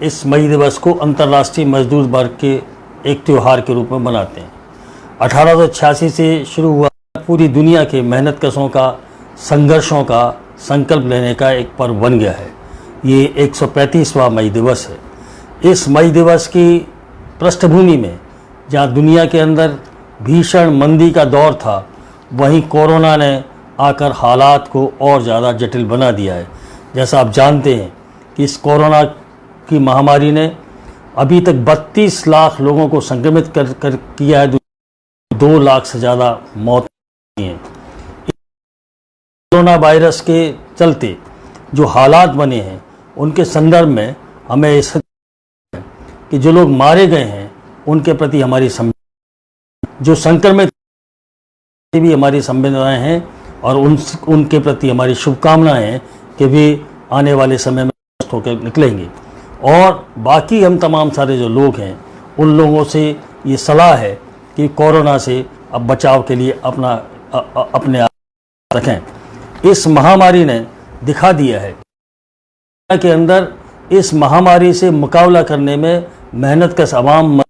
इस मई दिवस को अंतर्राष्ट्रीय मजदूर वर्ग के एक त्यौहार के रूप में मनाते हैं। 1886 से शुरू हुआ पूरी दुनिया के मेहनतकशों का, संघर्षों का संकल्प लेने का एक पर्व बन गया है। ये 135वां मई दिवस है। इस मई दिवस की पृष्ठभूमि में जहाँ दुनिया के अंदर भीषण मंदी का दौर था, वहीं कोरोना ने आकर हालात को और ज़्यादा जटिल बना दिया है। जैसा आप जानते हैं कि इस कोरोना की महामारी ने अभी तक 32 लाख लोगों को संक्रमित कर किया है। 2 लाख से ज़्यादा मौत हुई हैं। कोरोना वायरस के चलते जो हालात बने हैं, उनके संदर्भ में हमें इस कि जो लोग मारे गए हैं उनके प्रति हमारी जो संक्रमित भी हमारी संवेदनाएं हैं और उनके प्रति हमारी शुभकामनाएं हैं कि वे आने वाले समय में स्वस्थ होकर निकलेंगे। और बाकी हम तमाम सारे जो लोग हैं, उन लोगों से ये सलाह है कि कोरोना से अब बचाव के लिए अपने आप रखें। इस महामारी ने दिखा दिया है के अंदर इस महामारी से मुकाबला करने में मेहनतकश आवाम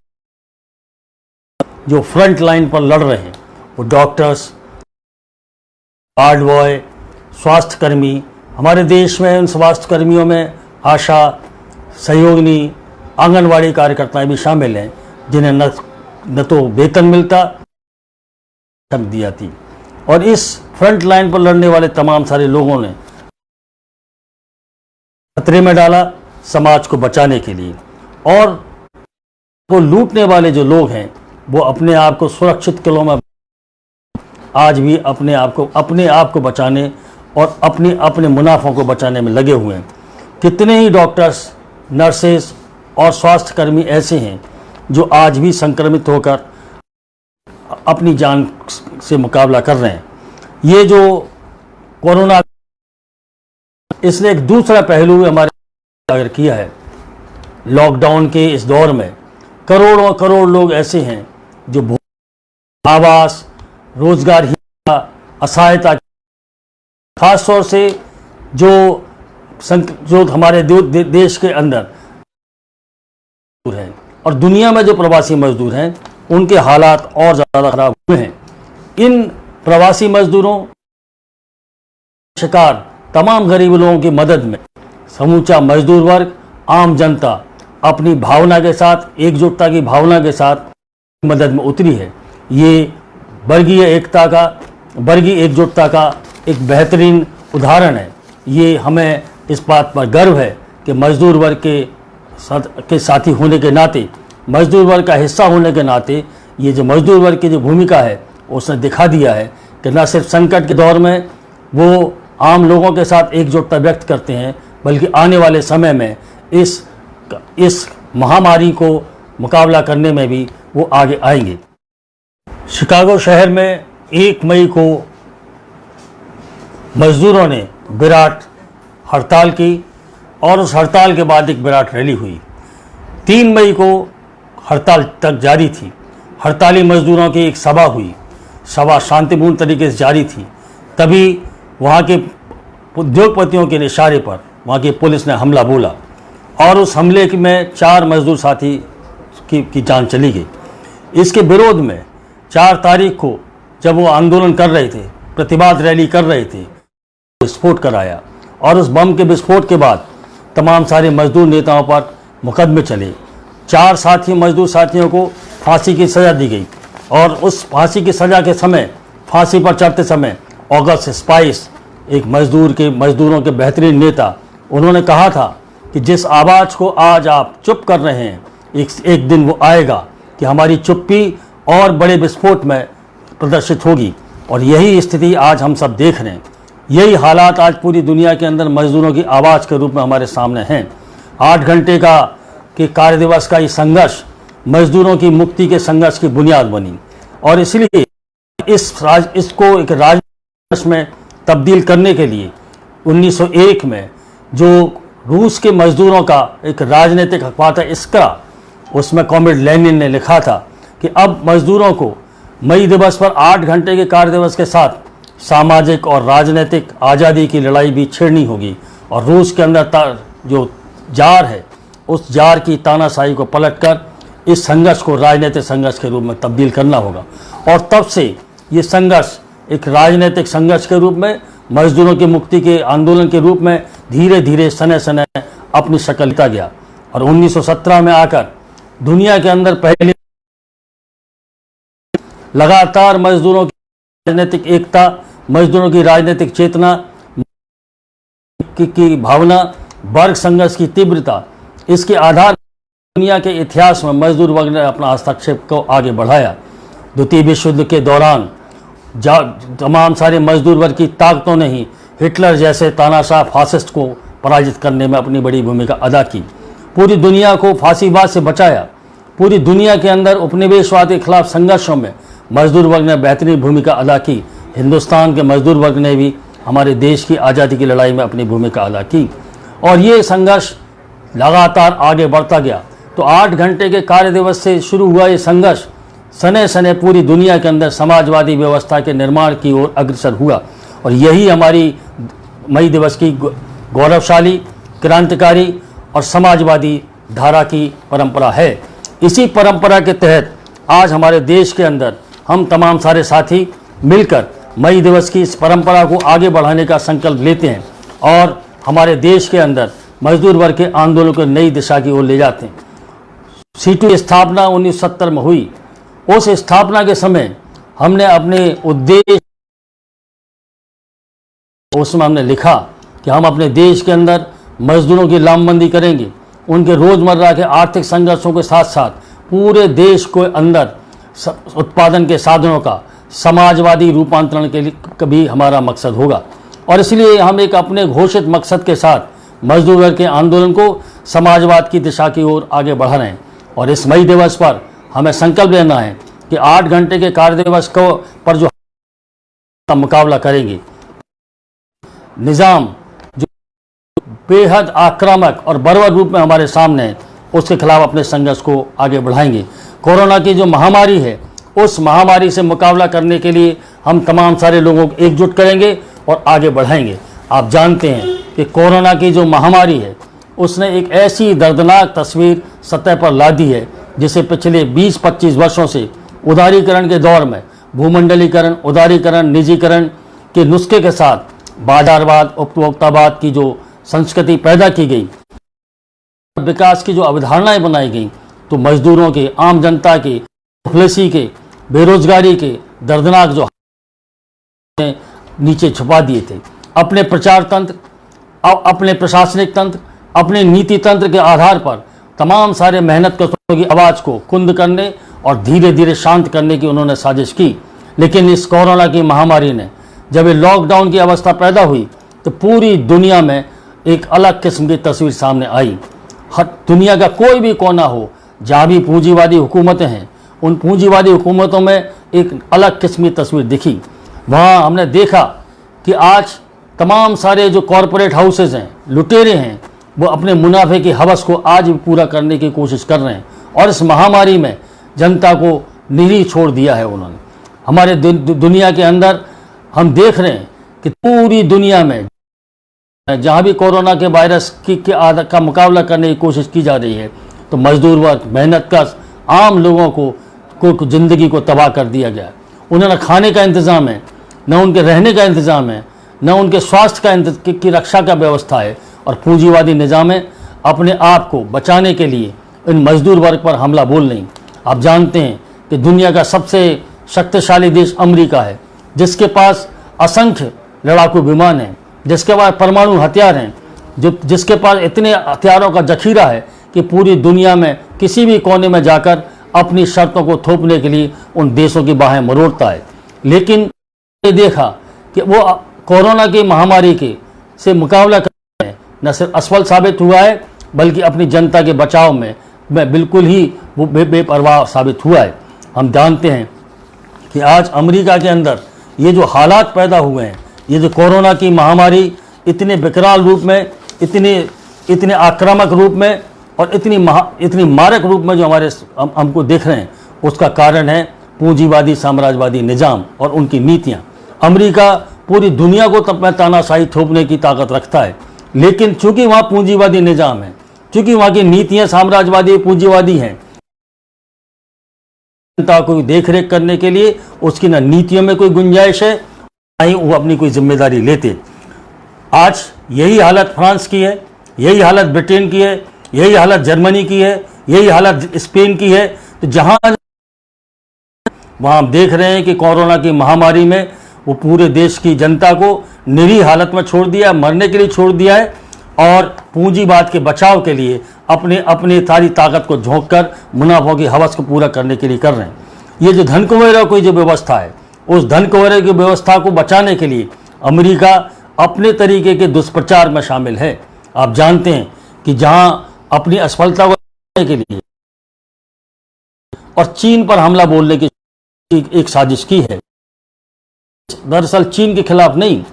जो फ्रंट लाइन पर लड़ रहे हैं, वो डॉक्टर्स, वार्ड बॉय, स्वास्थ्यकर्मी, हमारे देश में उन स्वास्थ्यकर्मियों में आशा, सहयोगिनी, आंगनवाड़ी कार्यकर्ताएं भी शामिल हैं, जिन्हें न तो वेतन मिलता दी जाती। और इस फ्रंट लाइन पर लड़ने वाले तमाम सारे लोगों ने खतरे में डाला समाज को बचाने के लिए। और वो लूटने वाले जो लोग हैं, वो अपने आप को सुरक्षित किलों में आज भी अपने आप को बचाने और अपने मुनाफों को बचाने में लगे हुए हैं। कितने ही डॉक्टर्स, नर्सेस और स्वास्थ्यकर्मी ऐसे हैं जो आज भी संक्रमित होकर अपनी जान से मुकाबला कर रहे हैं। ये जो कोरोना, इसने एक दूसरा पहलू हमारे अगर किया है। लॉकडाउन के इस दौर में करोड़ों करोड़ लोग ऐसे हैं जो आवास, रोजगार, असहायता, खास तौर से जो हमारे देश के अंदर हैं और दुनिया में जो प्रवासी मजदूर हैं, उनके हालात और ज़्यादा खराब हुए हैं। इन प्रवासी मजदूरों शिकार तमाम गरीब लोगों की मदद में समूचा मजदूर वर्ग, आम जनता अपनी भावना के साथ, एकजुटता की भावना के साथ मदद में उतरी है। ये वर्गीय एकजुटता का एक बेहतरीन उदाहरण है। ये हमें इस बात पर गर्व है कि मजदूर वर्ग के साथी होने के नाते, मजदूर वर्ग का हिस्सा होने के नाते, ये जो मजदूर वर्ग की जो भूमिका है, उसने दिखा दिया है कि न सिर्फ संकट के दौर में वो आम लोगों के साथ एकजुटता व्यक्त करते हैं, बल्कि आने वाले समय में इस महामारी को मुकाबला करने में भी वो आगे आएंगे। शिकागो शहर में 1 मई को मजदूरों ने विराट हड़ताल की और उस हड़ताल के बाद एक विराट रैली हुई। 3 मई को हड़ताल तक जारी थी। हड़ताली मजदूरों की एक सभा हुई। सभा शांतिपूर्ण तरीके से जारी थी। तभी वहाँ के उद्योगपतियों के इशारे पर वहाँ की पुलिस ने हमला बोला और उस हमले में 4 मजदूर साथी की जान चली गई। इसके विरोध में 4 तारीख को जब वो आंदोलन कर रहे थे, प्रतिवाद रैली कर रहे थे, विस्फोट कराया और उस बम के विस्फोट के बाद तमाम सारे मजदूर नेताओं पर मुकदमे चले। 4 मजदूर साथियों को फांसी की सज़ा दी गई और उस फांसी की सज़ा के समय, फांसी पर चढ़ते समय अगस्त स्पाइस, एक मजदूरों के बेहतरीन नेता, उन्होंने कहा था कि जिस आवाज़ को आज आप चुप कर रहे हैं, एक दिन वो आएगा कि हमारी चुप्पी और बड़े विस्फोट में प्रदर्शित होगी। और यही स्थिति आज हम सब देख रहे हैं। यही हालात आज पूरी दुनिया के अंदर मजदूरों की आवाज़ के रूप में हमारे सामने हैं। 8 घंटे के कार्य दिवस का ये संघर्ष मजदूरों की मुक्ति के संघर्ष की बुनियाद बनी और इसलिए इसको एक राजवंश में तब्दील करने के लिए 1901 में जो रूस के मजदूरों का एक राजनीतिक अखबार था इस्क्रा, उसमें कॉमरेड लेनिन ने लिखा था कि अब मजदूरों को मई दिवस पर 8 घंटे के कार्य दिवस के साथ सामाजिक और राजनीतिक आज़ादी की लड़ाई भी छेड़नी होगी और रूस के अंदर जो जार है उस जार की तानाशाही को पलटकर इस संघर्ष को राजनीतिक संघर्ष के रूप में तब्दील करना होगा। और तब से ये संघर्ष एक राजनीतिक संघर्ष के रूप में, मजदूरों की मुक्ति के आंदोलन के रूप में धीरे धीरे सने सने अपनी शक्ल लेता गया। और 1917 में आकर दुनिया के अंदर पहले लगातार मजदूरों की राजनीतिक एकता, मजदूरों की राजनीतिक चेतना की भावना, वर्ग संघर्ष की तीव्रता, इसके आधार दुनिया के इतिहास में मजदूर वर्ग ने अपना हस्तक्षेप को आगे बढ़ाया। द्वितीय विश्व युद्ध के दौरान तमाम सारे मजदूर वर्ग की ताकतों ने ही हिटलर जैसे तानाशाह फासिस्ट को पराजित करने में अपनी बड़ी भूमिका अदा की, पूरी दुनिया को फांसीवाद से बचाया। पूरी दुनिया के अंदर उपनिवेशवाद के खिलाफ संघर्षों में मजदूर वर्ग ने बेहतरीन भूमिका अदा की। हिंदुस्तान के मजदूर वर्ग ने भी हमारे देश की आज़ादी की लड़ाई में अपनी भूमिका अदा की और ये संघर्ष लगातार आगे बढ़ता गया। तो 8 घंटे के कार्य दिवस से शुरू हुआ ये संघर्ष सने सने पूरी दुनिया के अंदर समाजवादी व्यवस्था के निर्माण की ओर अग्रसर हुआ। और यही हमारी मई दिवस की गौरवशाली, क्रांतिकारी और समाजवादी धारा की परंपरा है। इसी परंपरा के तहत आज हमारे देश के अंदर हम तमाम सारे साथी मिलकर मई दिवस की इस परंपरा को आगे बढ़ाने का संकल्प लेते हैं और हमारे देश के अंदर मजदूर वर्ग के आंदोलन को नई दिशा की ओर ले जाते हैं। सीटू की स्थापना 1970 में हुई। उस स्थापना के समय हमने अपने उद्देश्य, उसमें हमने लिखा कि हम अपने देश के अंदर मजदूरों की लामबंदी करेंगे, उनके रोज़मर्रा के आर्थिक संघर्षों के साथ साथ पूरे देश के अंदर उत्पादन के साधनों का समाजवादी रूपांतरण के लिए भी हमारा मकसद होगा। और इसलिए हम एक अपने घोषित मकसद के साथ मजदूर वर्ग के आंदोलन को समाजवाद की दिशा की ओर आगे बढ़ा रहे हैं। और इस मई दिवस पर हमें संकल्प लेना है कि 8 घंटे के कार्य दिवस को पर जो का मुकाबला करेंगे, निज़ाम जो बेहद आक्रामक और बर्बर रूप में हमारे सामने है, उसके खिलाफ अपने संघर्ष को आगे बढ़ाएंगे। कोरोना की जो महामारी है, उस महामारी से मुकाबला करने के लिए हम तमाम सारे लोगों को एकजुट करेंगे और आगे बढ़ाएंगे। आप जानते हैं कि कोरोना की जो महामारी है, उसने एक ऐसी दर्दनाक तस्वीर सतह पर ला दी है जिसे पिछले 20-25 वर्षों से उदारीकरण के दौर में भूमंडलीकरण, उदारीकरण, निजीकरण के नुस्खे के साथ बाजारवाद, उपभोक्तावाद की जो संस्कृति पैदा की गई, विकास की जो अवधारणाएं बनाई गई, तो मजदूरों के, आम जनता के, मुफलिसी के, बेरोजगारी के दर्दनाक जो नीचे छुपा दिए थे। अपने प्रचार तंत्र, अपने प्रशासनिक तंत्र, अपने नीति तंत्र के आधार पर तमाम सारे मेहनत कशों की आवाज़ को कुंद करने और धीरे धीरे शांत करने की उन्होंने साजिश की। लेकिन इस कोरोना की महामारी ने, जब ये लॉकडाउन की अवस्था पैदा हुई, तो पूरी दुनिया में एक अलग किस्म की तस्वीर सामने आई। हर दुनिया का कोई भी कोना हो जहाँ भी पूंजीवादी हुकूमतें हैं, उन पूंजीवादी हुकूमतों में एक अलग किस्म की तस्वीर दिखी। वहाँ हमने देखा कि आज तमाम सारे जो कॉरपोरेट हाउसेज हैं, लुटेरे हैं, वो अपने मुनाफे की हवस को आज भी पूरा करने की कोशिश कर रहे हैं और इस महामारी में जनता को निरीह छोड़ दिया है उन्होंने। हमारे दुनिया के अंदर हम देख रहे हैं कि पूरी दुनिया में जहाँ भी कोरोना के वायरस का मुकाबला करने की कोशिश की जा रही है, तो मजदूर वर्ग, मेहनतकश आम लोगों को ज़िंदगी को तबाह कर दिया गया है। उन्हें न खाने का इंतज़ाम है, न उनके रहने का इंतज़ाम है, न उनके स्वास्थ्य की रक्षा का व्यवस्था है। और पूंजीवादी निज़ाम अपने आप को बचाने के लिए इन मजदूर वर्ग पर हमला बोल रही। आप जानते हैं कि दुनिया का सबसे शक्तिशाली देश अमेरिका है, जिसके पास असंख्य लड़ाकू विमान हैं, जिसके पास परमाणु हथियार हैं, जिसके पास इतने हथियारों का जखीरा है कि पूरी दुनिया में किसी भी कोने में जाकर अपनी शर्तों को थोपने के लिए उन देशों की बाहें मरोड़ता है। लेकिन ये देखा कि वो कोरोना की महामारी के से मुकाबला करने में न सिर्फ असफल साबित हुआ है, बल्कि अपनी जनता के बचाव में बिल्कुल ही वो बेपरवाह साबित हुआ है। हम जानते हैं कि आज अमेरिका के अंदर ये जो हालात पैदा हुए हैं, ये जो कोरोना की महामारी इतने विकराल रूप में, इतने आक्रामक रूप में और इतनी मारक रूप में जो हमको देख रहे हैं, उसका कारण है पूंजीवादी साम्राज्यवादी निज़ाम और उनकी नीतियाँ। अमेरिका पूरी दुनिया को तब में तानाशाही थोपने की ताकत रखता है, लेकिन चूंकि वहाँ पूंजीवादी निज़ाम है, क्योंकि वहाँ की नीतियाँ साम्राज्यवादी पूंजीवादी हैं। जनता को देख रेख करने के लिए उसकी ना नीतियों में कोई गुंजाइश है, ना ही वो अपनी कोई जिम्मेदारी लेते। आज यही हालत फ्रांस की है, यही हालत ब्रिटेन की है, यही हालत जर्मनी की है, यही हालत स्पेन की है। तो जहाँ वहाँ हम देख रहे हैं कि कोरोना की महामारी में वो पूरे देश की जनता को निरी हालत में छोड़ दिया, मरने के लिए छोड़ दिया है, और पूंजीवाद के बचाव के लिए अपने सारी ताकत को झोंक कर मुनाफों की हवस को पूरा करने के लिए कर रहे हैं। ये जो धन कुबेरों की जो व्यवस्था है, उस धन कुबेरों की व्यवस्था को बचाने के लिए अमेरिका अपने तरीके के दुष्प्रचार में शामिल है। आप जानते हैं कि जहां अपनी असफलता को बचाने के लिए और चीन पर हमला बोलने की एक साजिश की है। दरअसल चीन के खिलाफ नहीं,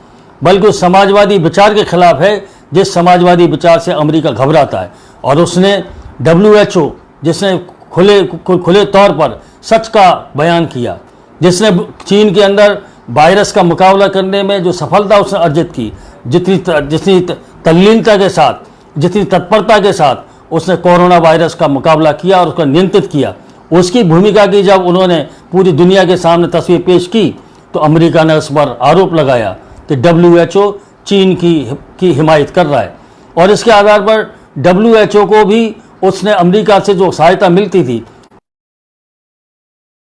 बल्कि उस समाजवादी विचार के खिलाफ है जिस समाजवादी विचार से अमेरिका घबराता है। और उसने WHO, जिसने खुले तौर पर सच का बयान किया, जिसने चीन के अंदर वायरस का मुकाबला करने में जो सफलता उसने अर्जित की, जितनी तल्लीनता के साथ, जितनी तत्परता के साथ उसने कोरोना वायरस का मुकाबला किया और उसका नियंत्रित किया, उसकी भूमिका की जब उन्होंने पूरी दुनिया के सामने तस्वीर पेश की, तो अमेरिका ने उस पर आरोप लगाया कि WHO चीन की हिमायत कर रहा है। और इसके आधार पर WHO को भी उसने अमेरिका से जो सहायता मिलती थी,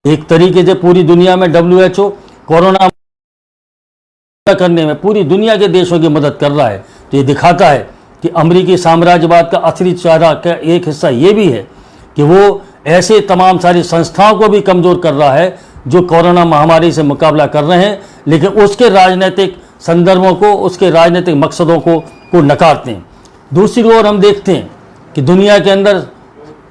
एक तरीके से पूरी दुनिया में WHO कोरोना करने में पूरी दुनिया के देशों की मदद कर रहा है। तो ये दिखाता है कि अमेरिकी साम्राज्यवाद का असली चेहरा का एक हिस्सा ये भी है कि वो ऐसे तमाम सारी संस्थाओं को भी कमज़ोर कर रहा है जो कोरोना महामारी से मुकाबला कर रहे हैं, लेकिन उसके राजनीतिक संदर्भों को, उसके राजनीतिक मकसदों को नकारते हैं। दूसरी ओर हम देखते हैं कि दुनिया के अंदर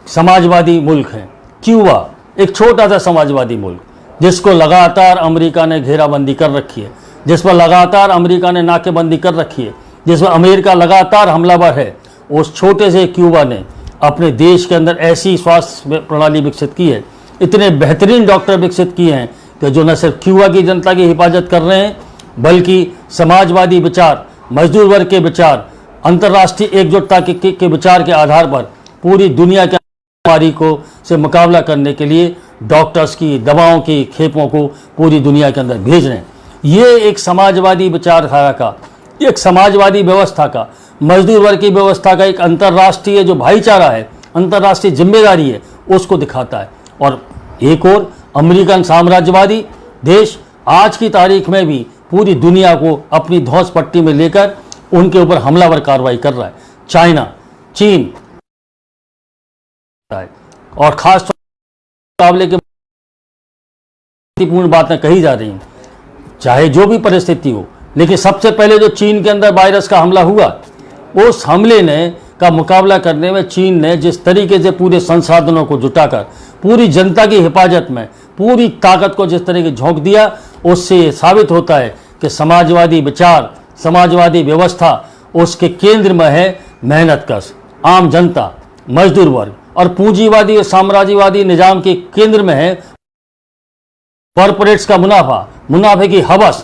समाजवादी मुल्क हैं। क्यूबा एक छोटा सा समाजवादी मुल्क, जिसको लगातार अमेरिका ने घेराबंदी कर रखी है, जिस पर लगातार अमेरिका ने नाकेबंदी कर रखी है, जिस पर अमेरिका लगातार हमलावर है। उस छोटे से क्यूबा ने अपने देश के अंदर ऐसी स्वास्थ्य प्रणाली विकसित की है, इतने बेहतरीन डॉक्टर विकसित किए हैं कि जो न सिर्फ क्यूबा की जनता की हिफाजत कर रहे हैं, बल्कि समाजवादी विचार, मजदूर वर्ग के विचार, अंतर्राष्ट्रीय एकजुटता के विचार के आधार पर पूरी दुनिया के बीमारी को से मुकाबला करने के लिए डॉक्टर्स की, दवाओं की खेपों को पूरी दुनिया के अंदर भेज रहे हैं। ये एक समाजवादी विचारधारा का, एक समाजवादी व्यवस्था का, मजदूर वर्ग की व्यवस्था का एक अंतर्राष्ट्रीय जो भाईचारा है, अंतर्राष्ट्रीय जिम्मेदारी है, उसको दिखाता है। और एक और अमेरिकन साम्राज्यवादी देश आज की तारीख में भी पूरी दुनिया को अपनी धौंस पट्टी में लेकर उनके ऊपर हमलावर कार्रवाई कर रहा है। चाइना, चीन और खास मुकाबले के महत्वपूर्ण बातें कही जा रही हैं, चाहे जो भी परिस्थिति हो। लेकिन सबसे पहले जो चीन के अंदर वायरस का हमला हुआ, उस हमले ने का मुकाबला करने में चीन ने जिस तरीके से पूरे संसाधनों को जुटाकर पूरी जनता की हिफाजत में पूरी ताकत को जिस तरह की झोंक दिया, उससे ये साबित होता है कि समाजवादी विचार, समाजवादी व्यवस्था, उसके केंद्र में है मेहनतकश आम जनता, मजदूर वर्ग, और पूंजीवादी और साम्राज्यवादी निजाम के केंद्र में है कॉरपोरेट्स का मुनाफा, मुनाफे की हवस।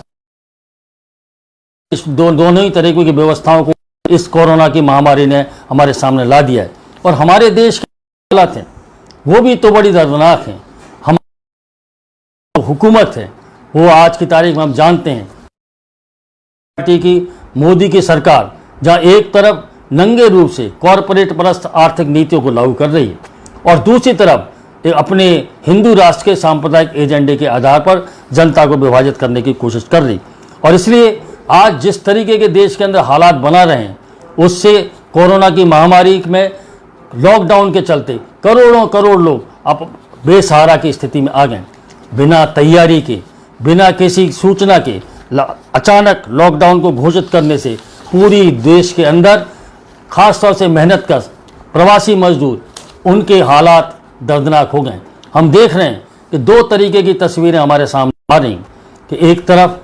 इस दोनों ही तरीकों की व्यवस्थाओं को इस कोरोना की महामारी ने हमारे सामने ला दिया है। और हमारे देश की हालत है वो भी तो बड़ी दर्दनाक हैं। हम हुकूमत है वो आज की तारीख में हम जानते हैं, पार्टी की, मोदी की सरकार, जहां एक तरफ नंगे रूप से कॉरपोरेट परस्त आर्थिक नीतियों को लागू कर रही है और दूसरी तरफ अपने हिंदू राष्ट्र के सांप्रदायिक एजेंडे के आधार पर जनता को विभाजित करने की कोशिश कर रही। और इसलिए आज जिस तरीके के देश के अंदर हालात बना रहे हैं, उससे कोरोना की महामारी में लॉकडाउन के चलते करोड़ लोग अब बेसहारा की स्थिति में आ गए। बिना तैयारी के, बिना किसी सूचना के अचानक लॉकडाउन को घोषित करने से पूरी देश के अंदर खासतौर से मेहनतकश प्रवासी मजदूर, उनके हालात दर्दनाक हो गए। हम देख रहे हैं कि दो तरीके की तस्वीरें हमारे सामने आ रही कि एक तरफ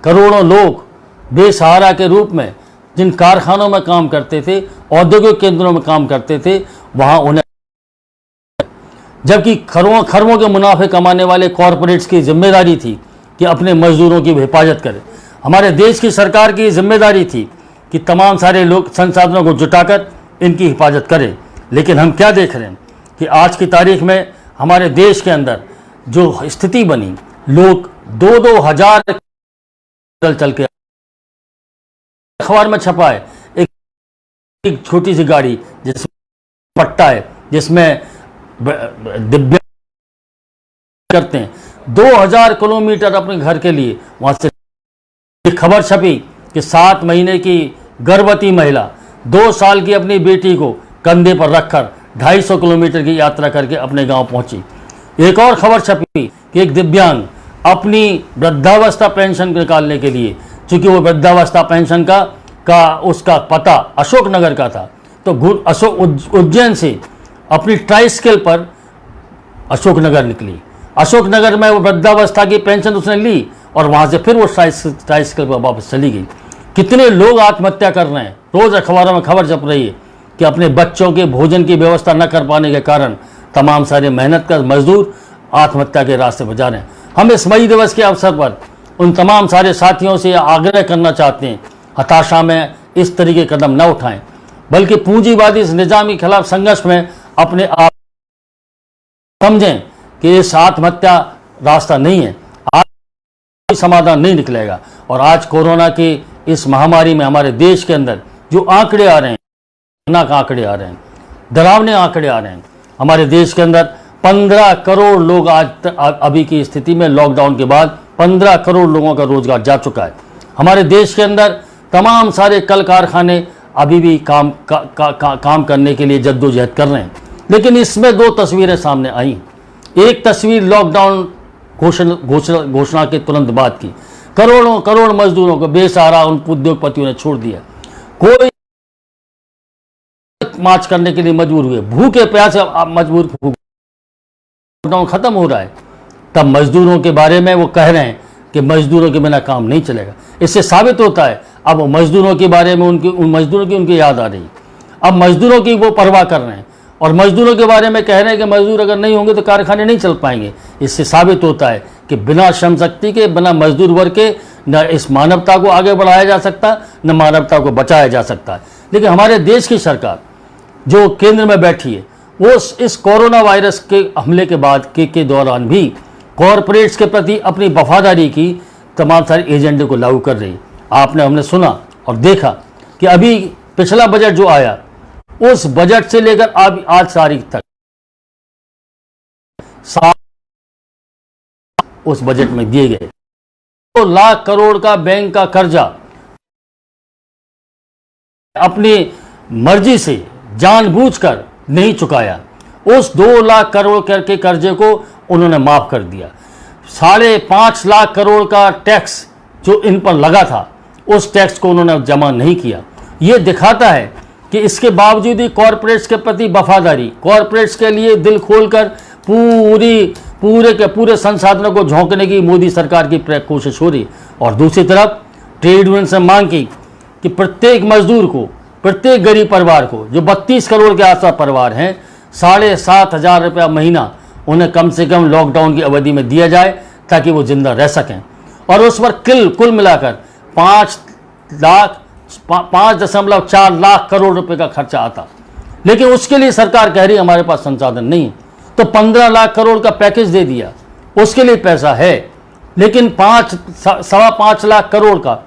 करोड़ों लोग बेसहारा के रूप में जिन कारखानों में काम करते थे, औद्योगिक केंद्रों में काम करते थे, वहां उन्हें, जबकि खरबों के मुनाफे कमाने वाले कॉरपोरेट्स की जिम्मेदारी थी कि अपने मजदूरों की हिफाजत करें। हमारे देश की सरकार की जिम्मेदारी थी कि तमाम सारे लोग संसाधनों को जुटाकर इनकी हिफाजत करें। लेकिन हम क्या देख रहे हैं कि आज की तारीख में हमारे देश के अंदर जो स्थिति बनी, लोग 2-2 हजार चल के, अखबार में छपा है एक छोटी सी गाड़ी जिसमें पट्टा है, जिसमें दिव्यांग करते हैं 2000 किलोमीटर अपने घर के लिए वहां से। एक खबर छपी कि 7 महीने की गर्भवती महिला 2 साल की अपनी बेटी को कंधे पर रखकर 250 किलोमीटर की यात्रा करके अपने गांव पहुंची। एक और खबर छपी कि एक दिव्यांग अपनी वृद्धावस्था पेंशन निकालने के लिए, चूंकि वो वृद्धावस्था पेंशन का उसका पता अशोकनगर का था, तो उज्जैन से अपनी ट्राइसाइकिल पर अशोकनगर निकली। अशोकनगर में वो वृद्धावस्था की पेंशन उसने ली और वहाँ से फिर वो ट्राइसाइकिल पर वापस चली गई। कितने लोग आत्महत्या कर रहे हैं, रोज़ अखबारों में खबर छप रही है कि अपने बच्चों के भोजन की व्यवस्था न कर पाने के कारण तमाम सारे मेहनत कर मजदूर आत्महत्या के रास्ते पर जा रहे हैं। हम इस मई दिवस के अवसर पर उन तमाम सारे साथियों से आग्रह करना चाहते हैं, हताशा में इस तरीके कदम न उठाएं, बल्कि पूंजीवादी इस निजाम के खिलाफ संघर्ष में अपने आप समझें कि इस आत्महत्या रास्ता नहीं है, आज समाधान नहीं निकलेगा। और आज कोरोना की इस महामारी में हमारे देश के अंदर जो आंकड़े आ रहे हैं, आंकड़े आ रहे हैं, डरावने आंकड़े आ रहे हैं। हमारे देश के अंदर 15 करोड़ लोग आज अभी की स्थिति में लॉकडाउन के बाद 15 करोड़ लोगों का रोजगार जा चुका है। हमारे देश के अंदर तमाम सारे कल कारखाने अभी भी काम करने के लिए जद्दोजहद कर रहे हैं। लेकिन इसमें 2 तस्वीरें सामने आई। एक तस्वीर लॉकडाउन घोषणा के तुरंत बाद की, करोड़ों करोड़ मजदूरों को बेसहारा उन उद्योगपतियों ने छोड़ दिया, कोई मार्च करने के लिए मजबूर हुए, भूखे प्यासे मजबूर, लॉकडाउन खत्म हो रहा है, तब मजदूरों के बारे में वो कह रहे हैं कि मजदूरों के बिना काम नहीं चलेगा। इससे साबित होता है अब वो मजदूरों के बारे में उन मजदूरों की उनकी याद आ रही, अब मजदूरों की वो परवाह कर रहे हैं और मजदूरों के बारे में कह रहे हैं कि मजदूर अगर नहीं होंगे तो कारखाने नहीं चल पाएंगे। इससे साबित होता है कि बिना श्रम शक्ति के, बिना मजदूर वर्ग के न इस मानवता को आगे बढ़ाया जा सकता, न मानवता को बचाया जा सकता है। लेकिन हमारे देश की सरकार जो केंद्र में बैठी है, वो इस कोरोना वायरस के हमले के बाद के दौरान भी कॉरपोरेट्स के प्रति अपनी वफादारी की तमाम सारे एजेंडे को लागू कर रही। हमने सुना और देखा कि अभी पिछला बजट जो आया, उस बजट से लेकर आज तारीख तक उस बजट में दिए गए 2 लाख करोड़ का बैंक का कर्जा अपनी मर्जी से जानबूझकर नहीं चुकाया। उस 2 लाख करोड़ के कर्जे को उन्होंने माफ कर दिया। 5.5 लाख करोड़ का टैक्स जो इन पर लगा था, उस टैक्स को उन्होंने जमा नहीं किया। ये दिखाता है कि इसके बावजूद ही कॉरपोरेट्स के प्रति वफादारी, कॉरपोरेट्स के लिए दिल खोलकर पूरे संसाधनों को झोंकने की मोदी सरकार की कोशिश हो रही। और दूसरी तरफ ट्रेड यूनियन से मांग की कि प्रत्येक मजदूर को, प्रत्येक गरीब परिवार को, जो 32 करोड़ के आसपास परिवार हैं, 7,500 रुपया महीना उन्हें कम से कम लॉकडाउन की अवधि में दिया जाए ताकि वो जिंदा रह सकें। और उस पर कुल मिलाकर 5.4 लाख करोड़ रुपए का खर्चा आता। लेकिन उसके लिए सरकार कह रही हमारे पास संसाधन नहीं, तो 15 लाख करोड़ का पैकेज दे दिया, उसके लिए पैसा है। लेकिन 5.25 लाख करोड़ का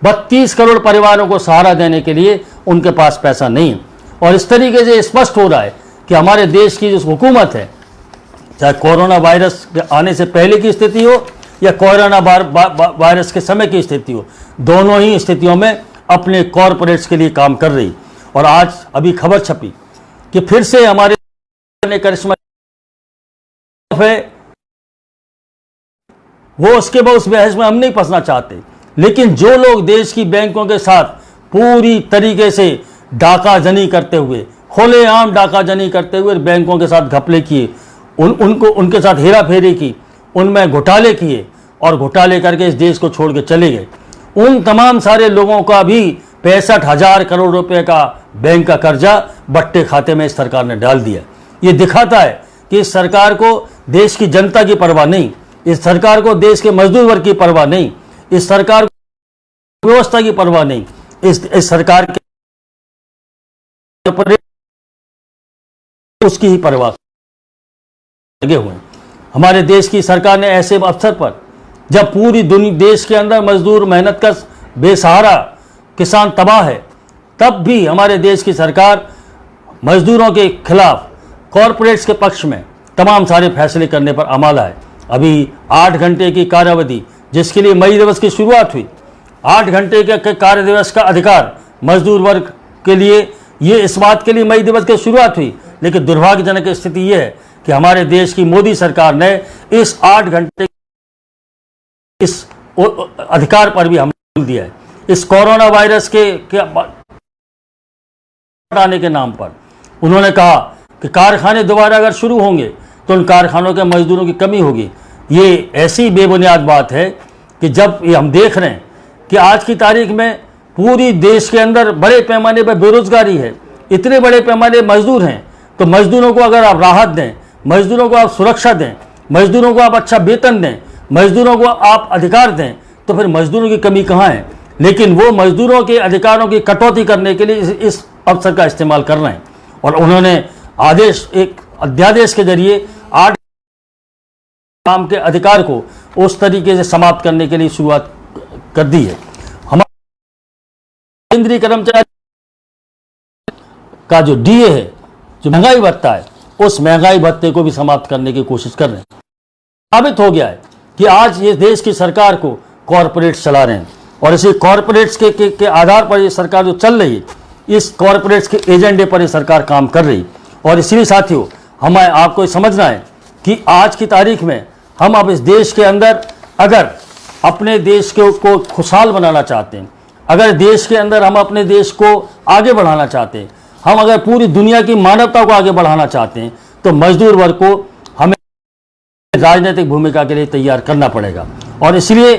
32 करोड़ परिवारों को सहारा देने के लिए उनके पास पैसा नहीं है। और इस तरीके से स्पष्ट हो रहा है कि हमारे देश की जो हुकूमत है, चाहे कोरोना वायरस के आने से पहले की स्थिति हो या कोरोना वायरस के समय की स्थिति हो, दोनों ही स्थितियों में अपने कॉरपोरेट्स के लिए काम कर रही। और आज अभी खबर छपी कि फिर से हमारे करिश्मा है, वो उसके बाद उस बहस में हम नहीं फंसना चाहते। लेकिन जो लोग देश की बैंकों के साथ पूरी तरीके से डाकाजनी करते हुए, खुलेआम डाकाजनी करते हुए बैंकों के साथ घपले किए, उनके साथ हेरा फेरी की, उनमें घोटाले किए और घोटाले करके इस देश को छोड़ के चले गए, उन तमाम सारे लोगों का भी 65,000 करोड़ रुपए का बैंक का कर्जा बट्टे खाते में इस सरकार ने डाल दिया। ये दिखाता है कि इस सरकार को देश की जनता की परवाह नहीं, इस सरकार को देश के मजदूर वर्ग की परवाह नहीं, इस सरकार को व्यवस्था की परवाह नहीं, इस सरकार के उसकी ही परवाह लगे हुए हैं। हमारे देश की सरकार ने ऐसे अवसर पर, जब पूरी दुनिया देश के अंदर मजदूर मेहनत का बेसहारा किसान तबाह है, तब भी हमारे देश की सरकार मजदूरों के खिलाफ कॉरपोरेट्स के पक्ष में तमाम सारे फैसले करने पर अमाला है। अभी 8 घंटे की कार्यावधि, जिसके लिए मई दिवस की शुरुआत हुई, 8 घंटे के कार्य दिवस का अधिकार मजदूर वर्ग के लिए, ये इस बात के लिए मई दिवस की शुरुआत हुई। लेकिन दुर्भाग्यजनक स्थिति ये है कि हमारे देश की मोदी सरकार ने इस 8 घंटे इस अधिकार पर भी हमला दिया है। इस कोरोना वायरस के हटाने के नाम पर उन्होंने कहा कि कारखाने दोबारा अगर शुरू होंगे तो उन कारखानों के मजदूरों की कमी होगी। ये ऐसी बेबुनियाद बात है कि जब ये हम देख रहे हैं कि आज की तारीख में पूरी देश के अंदर बड़े पैमाने पर बेरोजगारी है, इतने बड़े पैमाने मजदूर हैं, तो मजदूरों को अगर आप राहत दें, मजदूरों को आप सुरक्षा दें, मजदूरों को आप अच्छा वेतन दें, मजदूरों को आप अधिकार दें, तो फिर मजदूरों की कमी कहाँ है? लेकिन वो मजदूरों के अधिकारों की कटौती करने के लिए इस अवसर का इस्तेमाल कर रहे हैं। और उन्होंने एक अध्यादेश के जरिए 8 काम के अधिकार को उस तरीके से समाप्त करने के लिए शुरुआत कर दी है। हमारे केंद्रीय कर्मचारी का जो डीए है, जो महंगाई भत्ता है, उस महंगाई भत्ते को भी समाप्त करने की कोशिश कर रहे हैं। साबित हो गया है कि आज ये देश की सरकार को कॉरपोरेट्स चला रहे हैं और इसी कॉरपोरेट्स के आधार पर ये सरकार जो चल रही है, इस कॉरपोरेट्स के एजेंडे पर ये सरकार काम कर रही। और इसलिए साथियों, हमें आपको समझना है कि आज की तारीख में हम अब इस देश के अंदर अगर अपने देश को खुशहाल बनाना चाहते हैं, अगर देश के अंदर हम अपने देश को आगे बढ़ाना चाहते हैं, हम अगर पूरी दुनिया की मानवता को आगे बढ़ाना चाहते हैं, तो मजदूर वर्ग को हमें राजनीतिक भूमिका के लिए तैयार करना पड़ेगा। और इसलिए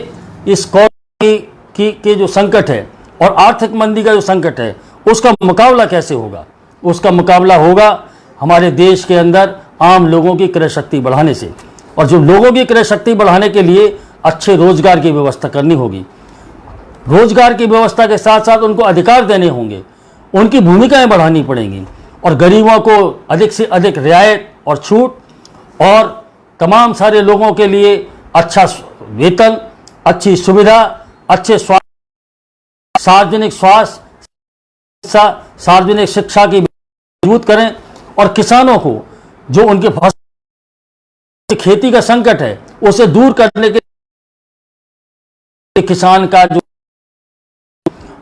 इस कोरोना की जो संकट है और आर्थिक मंदी का जो संकट है, उसका मुकाबला कैसे होगा? उसका मुकाबला होगा हमारे देश के अंदर आम लोगों की क्रय शक्ति बढ़ाने से। और जो लोगों की क्रय शक्ति बढ़ाने के लिए अच्छे रोजगार की व्यवस्था करनी होगी। रोजगार की व्यवस्था के साथ साथ उनको अधिकार देने होंगे, उनकी भूमिकाएं बढ़ानी पड़ेंगी और गरीबों को अधिक से अधिक रियायत और छूट और तमाम सारे लोगों के लिए अच्छा वेतन, अच्छी सुविधा, अच्छे स्वास्थ्य, सार्वजनिक स्वास्थ्य, सार्वजनिक शिक्षा की मजबूत करें। और किसानों को जो उनके फसल खेती का संकट है, उसे दूर करने के किसान का जो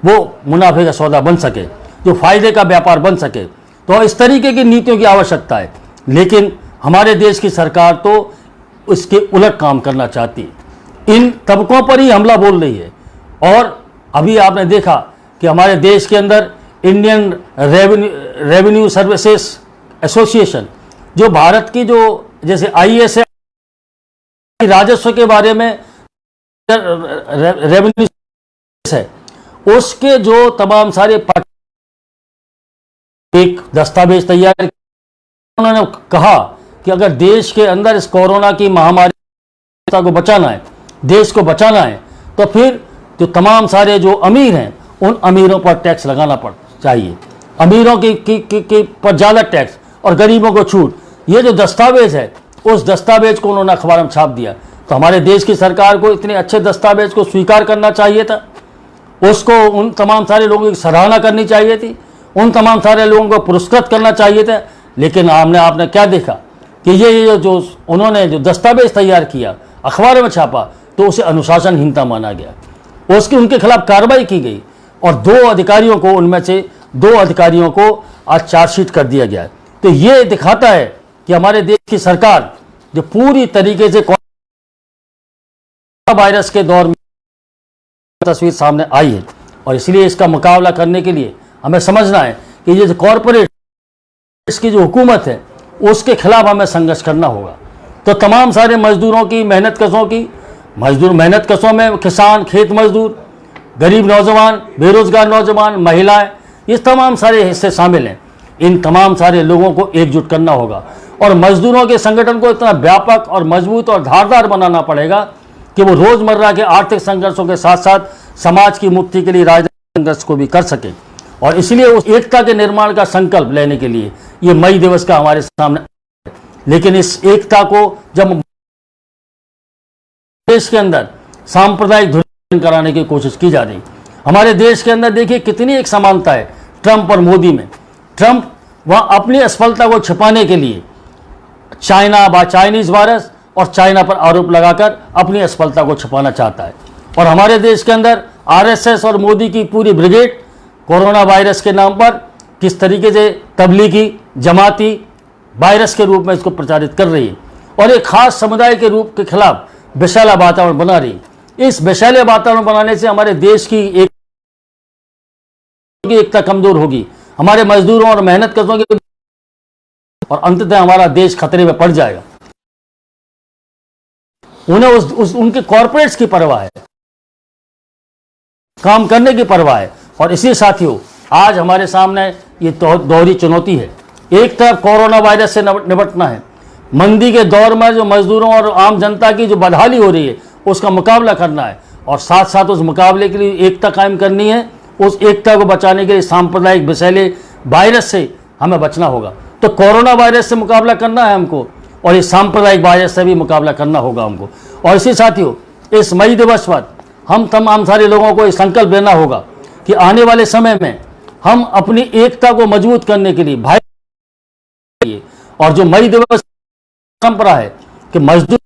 वो मुनाफे का सौदा बन सके, जो फायदे का व्यापार बन सके, तो इस तरीके की नीतियों की आवश्यकता है। लेकिन हमारे देश की सरकार तो इसके उलट काम करना चाहती है, इन तबकों पर ही हमला बोल रही है। और अभी आपने देखा कि हमारे देश के अंदर इंडियन रेवेन्यू सर्विसेज एसोसिएशन, जो भारत की जो जैसे IAS राजस्व के बारे में रेवेन्यू है, उसके जो तमाम सारे एक दस्तावेज तैयार, उन्होंने कहा कि अगर देश के अंदर इस कोरोना की महामारी को बचाना है, देश को बचाना है, तो फिर जो तमाम सारे जो अमीर हैं, उन अमीरों पर टैक्स लगाना चाहिए, अमीरों की पर ज़्यादा टैक्स और गरीबों को छूट। ये जो दस्तावेज है, उस दस्तावेज को उन्होंने अखबार में छाप दिया। तो हमारे देश की सरकार को इतने अच्छे दस्तावेज को स्वीकार करना चाहिए था, उसको उन तमाम सारे लोगों की सराहना करनी चाहिए थी, उन तमाम सारे लोगों को पुरस्कृत करना चाहिए था। लेकिन आपने क्या देखा कि ये जो उन्होंने जो दस्तावेज तैयार किया, अखबार में छापा, तो उसे अनुशासनहीनता माना गया, उनके खिलाफ कार्रवाई की गई और 2 अधिकारियों को, उनमें से 2 अधिकारियों को आज चार्जशीट कर दिया गया है। तो ये दिखाता है कि हमारे देश की सरकार जो पूरी तरीके से कोरोना वायरस के दौर में तस्वीर सामने आई है, और इसलिए इसका मुकाबला करने के लिए हमें समझना है कि ये जो कॉरपोरेट की जो हुकूमत है, उसके खिलाफ हमें संघर्ष करना होगा। तो तमाम सारे मजदूरों की मेहनत कशों में किसान, खेत मजदूर, गरीब नौजवान, बेरोजगार नौजवान, महिलाएं, ये तमाम सारे हिस्से शामिल हैं। इन तमाम सारे लोगों को एकजुट करना होगा और मजदूरों के संगठन को इतना व्यापक और मजबूत और धारदार बनाना पड़ेगा कि वो रोजमर्रा के आर्थिक संघर्षों के साथ साथ समाज की मुक्ति के लिए राजनीतिक संघर्ष को भी कर सके। और इसलिए उस एकता के निर्माण का संकल्प लेने के लिए ये मई दिवस का हमारे सामने। लेकिन इस एकता को जब देश के अंदर सांप्रदायिक ध्रुवीकरण कराने की कोशिश की जा रही, हमारे देश के अंदर देखिए कितनी एक समानता है ट्रंप और मोदी में। ट्रंप वह अपनी असफलता को छिपाने के लिए चाइनीज वायरस और चाइना पर आरोप लगाकर अपनी असफलता को छिपाना चाहता है, और हमारे देश के अंदर आरएसएस और मोदी की पूरी ब्रिगेड कोरोना वायरस के नाम पर किस तरीके से तबलीगी जमाती वायरस के रूप में इसको प्रचारित कर रही है और एक खास समुदाय के रूप के खिलाफ विशाला वातावरण बना रही है। इस विशाले वातावरण बनाने से हमारे देश की एकता कमजोर होगी, हमारे मजदूरों और मेहनतकशों की, और अंततः हमारा देश खतरे में पड़ जाएगा। उन्हें उनके कॉर्पोरेट्स की परवाह है, काम करने की परवाह है। और इसी साथियों, आज हमारे सामने ये दोहरी चुनौती है। एक तरफ कोरोना वायरस से निपटना है, मंदी के दौर में जो मजदूरों और आम जनता की जो बदहाली हो रही है उसका मुकाबला करना है, और साथ साथ उस मुकाबले के लिए एकता कायम करनी है। उस एकता को बचाने के लिए सांप्रदायिक विषैले वायरस से हमें बचना होगा। तो कोरोना वायरस से मुकाबला करना है हमको, और इस सांप्रदायिक वायरस से भी मुकाबला करना होगा हमको। और इसी साथियों, इस मई दिवस पर हम तमाम सारे लोगों को ये संकल्प लेना होगा कि आने वाले समय में हम अपनी एकता को मजबूत करने के लिए भाई, और जो मई दिवस परंपरा है कि मजदूर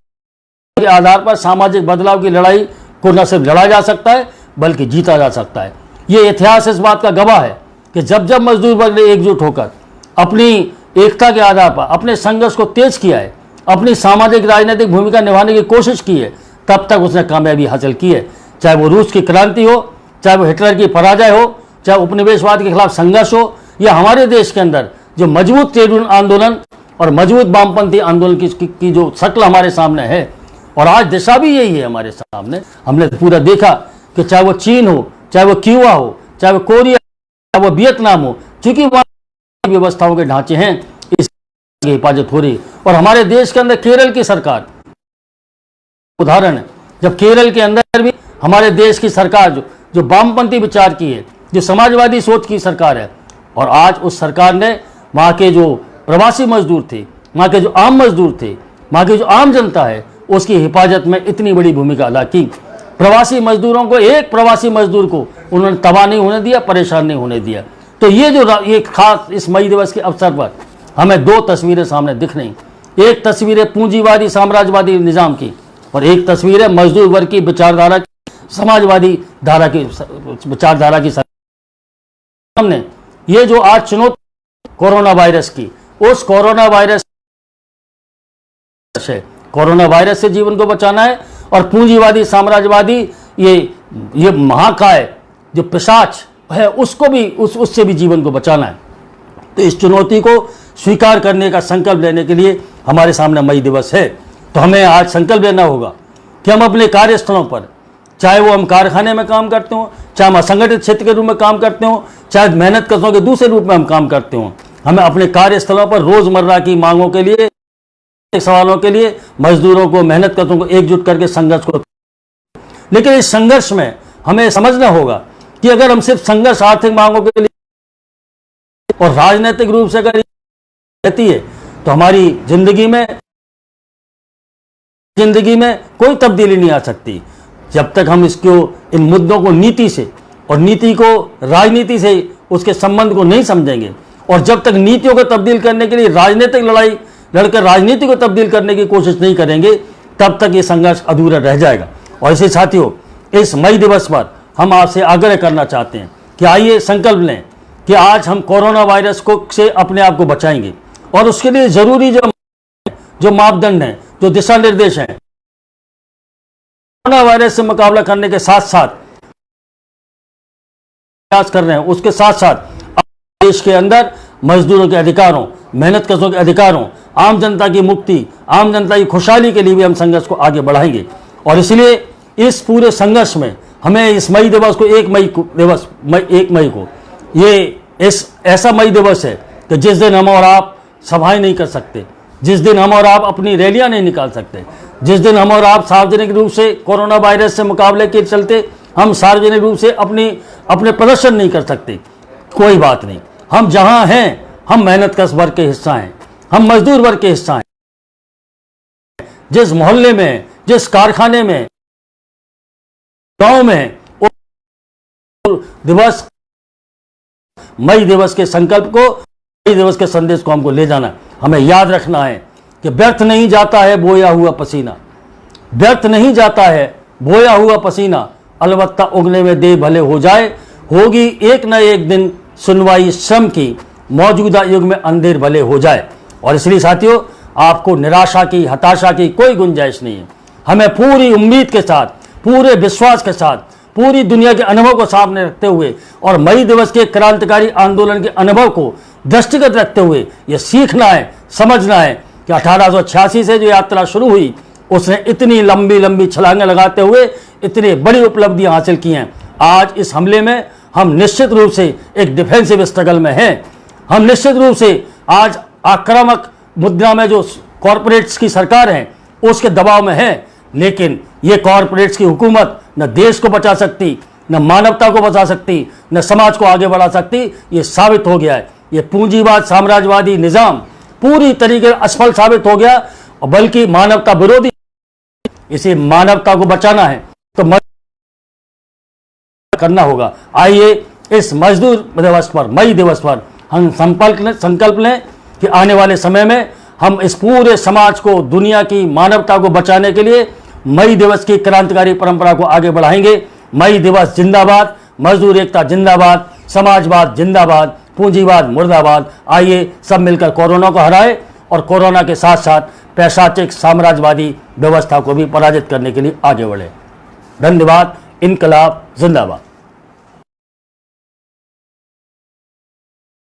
के आधार पर सामाजिक बदलाव की लड़ाई को न सिर्फ लड़ा जा सकता है बल्कि जीता जा सकता है। ये इतिहास इस बात का गवाह है कि जब जब मजदूर वर्ग ने एकजुट होकर अपनी एकता के आधार पर अपने संघर्ष को तेज किया है, अपनी सामाजिक राजनीतिक भूमिका निभाने की कोशिश की है, तब तक उसने कामयाबी हासिल की है। चाहे वो रूस की क्रांति हो, चाहे वो हिटलर की पराजय हो, चाहे उपनिवेशवाद के खिलाफ संघर्ष हो, या हमारे देश के अंदर जो मजबूत ट्रेड यूनियन आंदोलन और मजबूत वामपंथी आंदोलन की जो शक्ल हमारे सामने है, और आज दिशा भी यही है हमारे सामने। हमने पूरा देखा कि चाहे वो चीन हो, चाहे वो क्यूबा हो, चाहे वो कोरिया, चाहे वो वियतनाम हो, चूंकि वहाँ व्यवस्थाओं के ढांचे हैं, इसकी हिफाजत हो रही। और हमारे देश के अंदर केरल की सरकार उदाहरण है, जब केरल के अंदर भी हमारे देश की सरकार जो वामपंथी विचार की है, जो समाजवादी सोच की सरकार है, और आज उस सरकार ने वहाँ के जो प्रवासी मजदूर थे, वहाँ के जो आम मजदूर थे, वहाँ की जो आम जनता है, उसकी हिफाजत में इतनी बड़ी भूमिका अदा की। प्रवासी मजदूरों को, एक प्रवासी मजदूर को उन्होंने तबाह नहीं होने दिया, परेशान नहीं होने दिया। तो ये खास इस मई दिवस के अवसर पर हमें दो तस्वीरें सामने दिख रही। एक तस्वीर है पूंजीवादी साम्राज्यवादी निजाम की, और एक तस्वीर है मजदूर वर्ग की विचारधारा, समाजवादी धारा की विचारधारा की। हमने ये जो आज चुनौती कोरोना वायरस की, उस कोरोना वायरस से जीवन को बचाना है, और पूंजीवादी साम्राज्यवादी ये महाकाय जो पिशाच है उसको भी उससे भी जीवन को बचाना है। तो इस चुनौती को स्वीकार करने का संकल्प लेने के लिए हमारे सामने मई दिवस है। तो हमें आज संकल्प लेना होगा कि हम अपने कार्यस्थलों पर, चाहे वो हम कारखाने में काम करते हो, चाहे हम असंगठित क्षेत्र के रूप में काम करते हो, चाहे मेहनतकशों के दूसरे रूप में हम काम करते हो, हमें अपने कार्यस्थलों पर रोजमर्रा की मांगों के लिए, सवालों के लिए मजदूरों को, मेहनतकशों को एकजुट करके संघर्ष को। लेकिन इस संघर्ष में हमें समझना होगा कि अगर हम सिर्फ संघर्ष आर्थिक मांगों के लिए और राजनीतिक रूप से अगर रहती है तो हमारी जिंदगी में कोई तब्दीली नहीं आ सकती। जब तक हम इन मुद्दों को नीति से, और नीति को राजनीति से उसके संबंध को नहीं समझेंगे, और जब तक नीतियों को तब्दील करने के लिए राजनीतिक लड़ाई लड़कर राजनीति को तब्दील करने की कोशिश नहीं करेंगे, तब तक ये संघर्ष अधूरा रह जाएगा। और इसे साथियों, इस मई दिवस पर हम आपसे आग्रह करना चाहते हैं कि आइए संकल्प लें कि आज हम कोरोना वायरस से अपने आप को बचाएंगे, और उसके लिए जरूरी जो मापदंड हैं, जो दिशा निर्देश हैं, कोरोना वायरस से मुकाबला करने के साथ साथ प्रयास कर रहे हैं, उसके साथ साथ देश के अंदर मजदूरों के अधिकारों, मेहनतकशों के अधिकारों, आम जनता की मुक्ति, आम जनता की खुशहाली के लिए भी हम संघर्ष को आगे बढ़ाएंगे। और इसलिए इस पूरे संघर्ष में हमें इस मई दिवस को, 1 मई को ये ऐसा मई दिवस है कि जिस दिन हम और आप सभाएं नहीं कर सकते, जिस दिन हम और आप अपनी रैलियां नहीं निकाल सकते, जिस दिन हम और आप सार्वजनिक रूप से कोरोना वायरस से मुकाबले के चलते हम सार्वजनिक रूप से अपने प्रदर्शन नहीं कर सकते, कोई बात नहीं, हम जहां हैं हम मेहनत कश वर्ग के हिस्सा हैं, हम मजदूर वर्ग के हिस्सा हैं। जिस मोहल्ले में, जिस कारखाने में, गांव में दिवस, मई दिवस के संकल्प को, मई दिवस के संदेश को हमको ले जाना। हमें याद रखना है कि व्यर्थ नहीं जाता है बोया हुआ पसीना, व्यर्थ नहीं जाता है बोया हुआ पसीना, अलबत्ता उगने में देर भले हो जाए, होगी एक न एक दिन सुनवाई श्रम की, मौजूदा युग में अंधेर भले हो जाए। और इसलिए साथियों, आपको निराशा की, हताशा की कोई गुंजाइश नहीं है। हमें पूरी उम्मीद के साथ, पूरे विश्वास के साथ, पूरी दुनिया के अनुभव को सामने रखते हुए और मई दिवस के क्रांतिकारी आंदोलन के अनुभव को दृष्टिगत रखते हुए ये सीखना है, समझना है कि 1886 से जो यात्रा शुरू हुई उसने इतनी लंबी लंबी छलांगें लगाते हुए इतनी बड़ी उपलब्धियां हासिल की हैं। आज इस हमले में हम निश्चित रूप से एक डिफेंसिव स्ट्रगल में हैं। हम निश्चित रूप से आज आक्रामक मुद्रा में जो कॉरपोरेट्स की सरकार है उसके दबाव में है, लेकिन ये कॉरपोरेट्स की हुकूमत न देश को बचा सकती, न मानवता को बचा सकती, न समाज को आगे बढ़ा सकती। ये साबित हो गया है। ये पूंजीवाद साम्राज्यवादी निजाम पूरी तरीके से असफल साबित हो गया, और बल्कि मानवता विरोधी। इसे मानवता को बचाना है तो करना होगा। आइए इस मजदूर दिवस पर, मई दिवस पर हम संकल्प लें कि आने वाले समय में हम इस पूरे समाज को, दुनिया की मानवता को बचाने के लिए मई दिवस की क्रांतिकारी परंपरा को आगे बढ़ाएंगे। मई दिवस जिंदाबाद, मजदूर एकता जिंदाबाद, समाजवाद जिंदाबाद, पूंजीवाद मुर्दाबाद। आइए सब मिलकर कोरोना को हराए और कोरोना के साथ साथ पैशाचिक साम्राज्यवादी व्यवस्था को भी पराजित करने के लिए आगे बढ़े। धन्यवाद। इनकलाब जिंदाबाद।